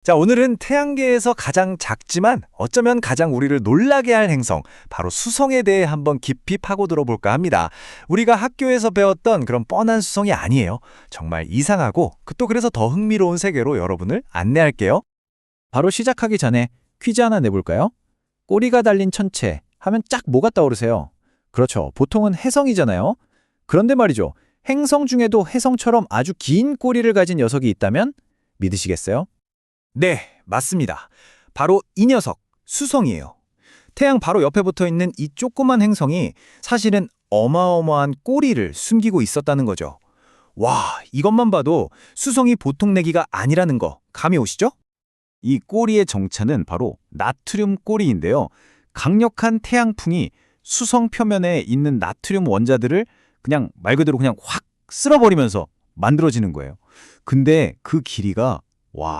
자, 오늘은 태양계에서 가장 작지만 어쩌면 가장 우리를 놀라게 할 행성, 바로 수성에 대해 한번 깊이 파고들어 볼까 합니다. 우리가 학교에서 배웠던 그런 뻔한 수성이 아니에요. 정말 이상하고 또 그래서 더 흥미로운 세계로 여러분을 안내할게요. 바로 시작하기 전에 퀴즈 하나 내볼까요? 꼬리가 달린 천체 하면 짝 뭐가 떠오르세요? 그렇죠. 보통은 혜성이잖아요. 그런데 말이죠. 행성 중에도 혜성처럼 아주 긴 꼬리를 가진 녀석이 있다면 믿으시겠어요? 네, 맞습니다. 바로 이 녀석, 수성이에요. 태양 바로 옆에 붙어 있는 이 조그만 행성이 사실은 어마어마한 꼬리를 숨기고 있었다는 거죠. 와, 이것만 봐도 수성이 보통 내기가 아니라는 거 감이 오시죠? 이 꼬리의 정체는 바로 나트륨 꼬리인데요. 강력한 태양풍이 수성 표면에 있는 나트륨 원자들을 그냥 말 그대로 그냥 확 쓸어버리면서 만들어지는 거예요. 근데 그 길이가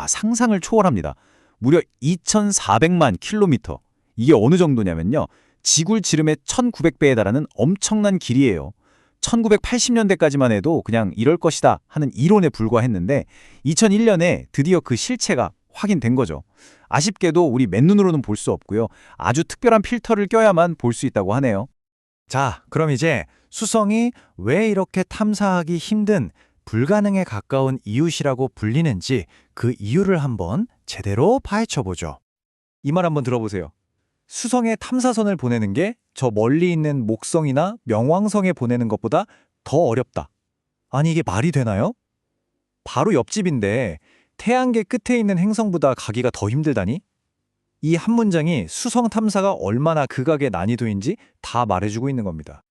상상을 초월합니다. 무려 2,400만 킬로미터. 이게 어느 정도냐면요. 지구를 지름의 1,900배에 달하는 엄청난 길이에요. 1980년대까지만 해도 그냥 이럴 것이다 하는 이론에 불과했는데 2001년에 드디어 그 실체가 확인된 거죠. 아쉽게도 우리 맨눈으로는 볼 수 없고요. 아주 특별한 필터를 껴야만 볼 수 있다고 하네요. 자, 그럼 이제 수성이 왜 이렇게 탐사하기 힘든 불가능에 가까운 이웃이라고 불리는지 그 이유를 한번 제대로 파헤쳐보죠. 이 말 한번 들어보세요. 수성에 탐사선을 보내는 게 저 멀리 있는 목성이나 명왕성에 보내는 것보다 더 어렵다. 아니, 이게 말이 되나요? 바로 옆집인데 태양계 끝에 있는 행성보다 가기가 더 힘들다니? 이 한 문장이 수성 탐사가 얼마나 극악의 난이도인지 다 말해주고 있는 겁니다.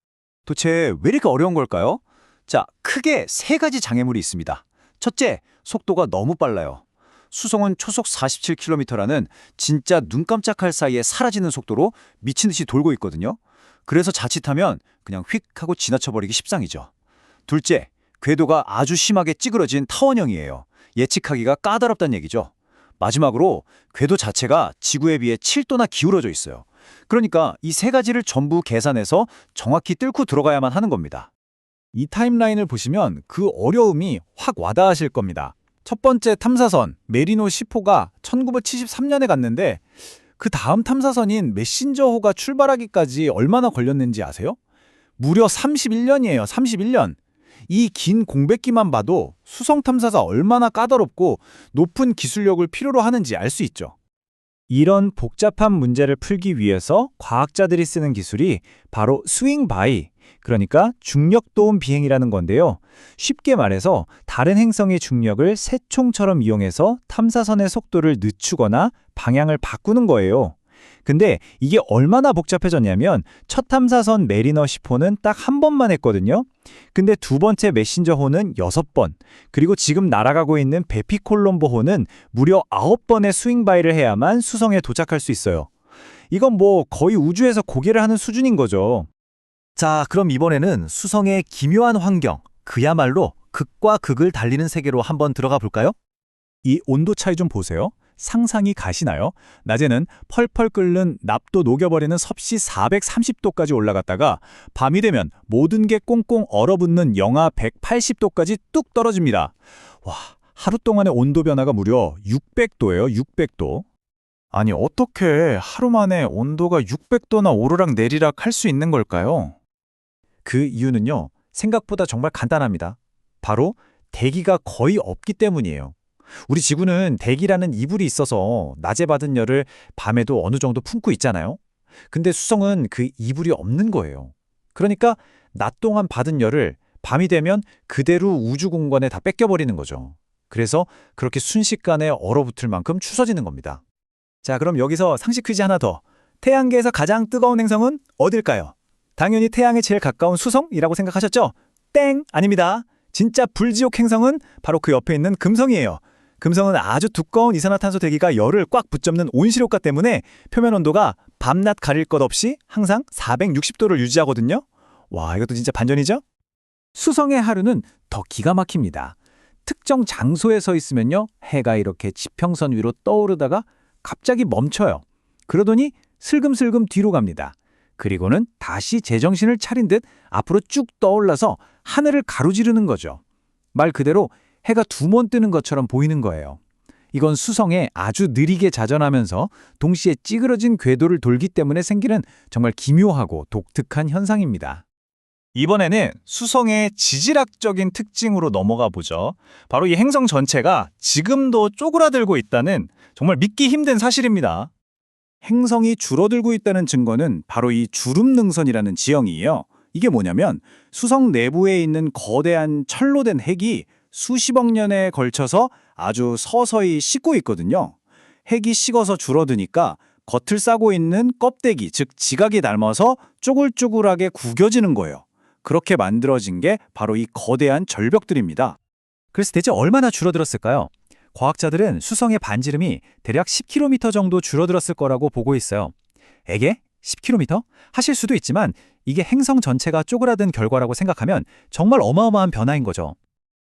도대체 왜 이렇게 어려운 걸까요? 자, 크게 세 가지 장애물이 있습니다. 첫째, 속도가 너무 빨라요. 수성은 초속 47km라는 진짜 눈 깜짝할 사이에 사라지는 속도로 미친 듯이 돌고 있거든요. 그래서 자칫하면 그냥 휙 하고 지나쳐버리기 십상이죠. 둘째, 궤도가 아주 심하게 찌그러진 타원형이에요. 예측하기가 까다롭다는 얘기죠. 마지막으로 궤도 자체가 지구에 비해 7도나 기울어져 있어요. 그러니까 이 세 가지를 전부 계산해서 정확히 뚫고 들어가야만 하는 겁니다. 이 타임라인을 보시면 그 어려움이 확 와닿으실 겁니다. 첫 번째 탐사선 메리노 10호가 1973년에 갔는데 그 다음 탐사선인 메신저호가 출발하기까지 얼마나 걸렸는지 아세요? 무려 31년이에요. 31년. 이 긴 공백기만 봐도 수성 탐사가 얼마나 까다롭고 높은 기술력을 필요로 하는지 알 수 있죠. 이런 복잡한 문제를 풀기 위해서 과학자들이 쓰는 기술이 바로 스윙 바이, 그러니까 중력 도움 비행이라는 건데요. 쉽게 말해서 다른 행성의 중력을 새총처럼 이용해서 탐사선의 속도를 늦추거나 방향을 바꾸는 거예요. 근데 이게 얼마나 복잡해졌냐면 첫 탐사선 메리너 10호는 딱 한 번만 했거든요. 근데 두 번째 메신저호는 6번, 그리고 지금 날아가고 있는 베피콜롬보호는 무려 9번의 스윙바이를 해야만 수성에 도착할 수 있어요. 이건 뭐 거의 우주에서 고개를 하는 수준인 거죠. 자, 그럼 이번에는 수성의 기묘한 환경, 그야말로 극과 극을 달리는 세계로 한번 들어가 볼까요? 이 온도 차이 좀 보세요. 상상이 가시나요? 낮에는 펄펄 끓는 납도 녹여버리는 섭씨 430도까지 올라갔다가 밤이 되면 모든 게 꽁꽁 얼어붙는 영하 180도까지 뚝 떨어집니다. 와, 하루 동안의 온도 변화가 무려 600도예요, 600도. 아니, 어떻게 하루 만에 온도가 600도나 오르락 내리락 할 수 있는 걸까요? 그 이유는요, 생각보다 정말 간단합니다. 바로 대기가 거의 없기 때문이에요. 우리 지구는 대기라는 이불이 있어서 낮에 받은 열을 밤에도 어느 정도 품고 있잖아요. 근데 수성은 그 이불이 없는 거예요. 그러니까 낮 동안 받은 열을 밤이 되면 그대로 우주 공간에 다 뺏겨버리는 거죠. 그래서 그렇게 순식간에 얼어붙을 만큼 추워지는 겁니다. 자, 그럼 여기서 상식 퀴즈 하나 더. 태양계에서 가장 뜨거운 행성은 어딜까요? 당연히 태양에 제일 가까운 수성이라고 생각하셨죠? 땡! 아닙니다. 진짜 불지옥 행성은 바로 그 옆에 있는 금성이에요. 금성은 아주 두꺼운 이산화탄소 대기가 열을 꽉 붙잡는 온실효과 때문에 표면 온도가 밤낮 가릴 것 없이 항상 460도를 유지하거든요. 와, 이것도 진짜 반전이죠? 수성의 하루는 더 기가 막힙니다. 특정 장소에 서 있으면요, 해가 이렇게 지평선 위로 떠오르다가 갑자기 멈춰요. 그러더니 슬금슬금 뒤로 갑니다. 그리고는 다시 제정신을 차린 듯 앞으로 쭉 떠올라서 하늘을 가로지르는 거죠. 말 그대로 해가 두 번 뜨는 것처럼 보이는 거예요. 이건 수성에 아주 느리게 자전하면서 동시에 찌그러진 궤도를 돌기 때문에 생기는 정말 기묘하고 독특한 현상입니다. 이번에는 수성의 지질학적인 특징으로 넘어가 보죠. 바로 이 행성 전체가 지금도 쪼그라들고 있다는 정말 믿기 힘든 사실입니다. 행성이 줄어들고 있다는 증거는 바로 이 주름능선이라는 지형이에요. 이게 뭐냐면 수성 내부에 있는 거대한 철로 된 핵이 수십억 년에 걸쳐서 아주 서서히 식고 있거든요. 핵이 식어서 줄어드니까 겉을 싸고 있는 껍데기, 즉 지각이 닮아서 쪼글쪼글하게 구겨지는 거예요. 그렇게 만들어진 게 바로 이 거대한 절벽들입니다. 그래서 대체 얼마나 줄어들었을까요? 과학자들은 수성의 반지름이 대략 10km 정도 줄어들었을 거라고 보고 있어요. 에게? 10km? 하실 수도 있지만 이게 행성 전체가 쪼그라든 결과라고 생각하면 정말 어마어마한 변화인 거죠.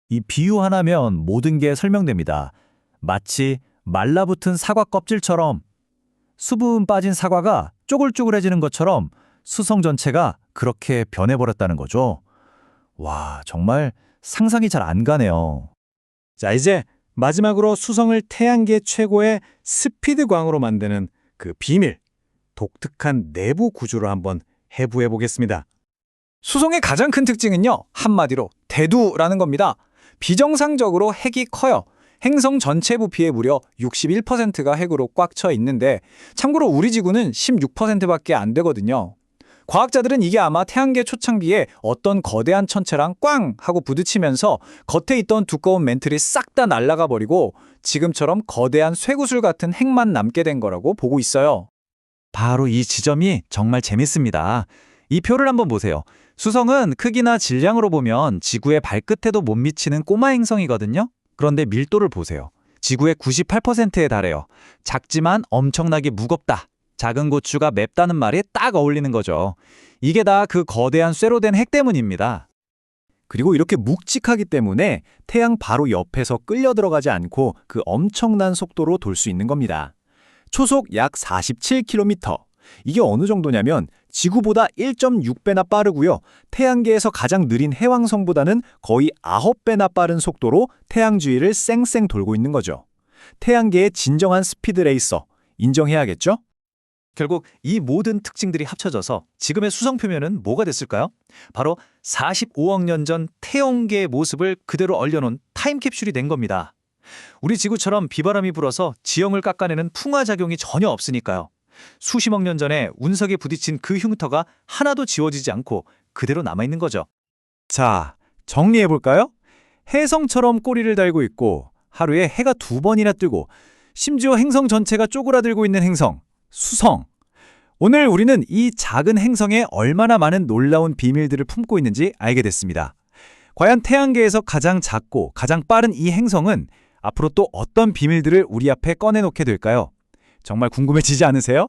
이 비유 하나면 모든 게 설명됩니다. 마치 말라붙은 사과 껍질처럼 수분 빠진 사과가 쪼글쪼글해지는 것처럼 수성 전체가 그렇게 변해버렸다는 거죠. 와, 정말 상상이 잘 안 가네요. 자, 이제 마지막으로 수성을 태양계 최고의 스피드광으로 만드는 그 비밀, 독특한 내부 구조를 한번 해부해 보겠습니다. 수성의 가장 큰 특징은요, 한마디로 대두라는 겁니다. 비정상적으로 핵이 커요. 행성 전체 부피의 무려 61%가 핵으로 꽉 차 있는데 참고로 우리 지구는 16%밖에 안 되거든요. 과학자들은 이게 아마 태양계 초창기에 어떤 거대한 천체랑 꽝 하고 부딪히면서 겉에 있던 두꺼운 멘틀이 싹 다 날아가 버리고 지금처럼 거대한 쇠구슬 같은 핵만 남게 된 거라고 보고 있어요. 바로 이 지점이 정말 재밌습니다. 이 표를 한번 보세요. 수성은 크기나 질량으로 보면 지구의 발끝에도 못 미치는 꼬마 행성이거든요. 그런데 밀도를 보세요. 지구의 98%에 달해요. 작지만 엄청나게 무겁다. 작은 고추가 맵다는 말이 딱 어울리는 거죠. 이게 다 그 거대한 쇠로 된 핵 때문입니다. 그리고 이렇게 묵직하기 때문에 태양 바로 옆에서 끌려 들어가지 않고 그 엄청난 속도로 돌 수 있는 겁니다. 초속 약 47km. 이게 어느 정도냐면 지구보다 1.6배나 빠르고요. 태양계에서 가장 느린 해왕성보다는 거의 9배나 빠른 속도로 태양 주위를 쌩쌩 돌고 있는 거죠. 태양계의 진정한 스피드 레이서, 인정해야겠죠? 결국 이 모든 특징들이 합쳐져서 지금의 수성 표면은 뭐가 됐을까요? 바로 45억 년 전 태양계의 모습을 그대로 얼려놓은 타임캡슐이 된 겁니다. 우리 지구처럼 비바람이 불어서 지형을 깎아내는 풍화작용이 전혀 없으니까요. 수십억 년 전에 운석에 부딪힌 그 흉터가 하나도 지워지지 않고 그대로 남아있는 거죠. 자, 정리해볼까요? 혜성처럼 꼬리를 달고 있고 하루에 해가 2번이나 뜨고 심지어 행성 전체가 쪼그라들고 있는 행성, 수성. 오늘 우리는 이 작은 행성에 얼마나 많은 놀라운 비밀들을 품고 있는지 알게 됐습니다. 과연 태양계에서 가장 작고 가장 빠른 이 행성은 앞으로 또 어떤 비밀들을 우리 앞에 꺼내놓게 될까요? 정말 궁금해지지 않으세요?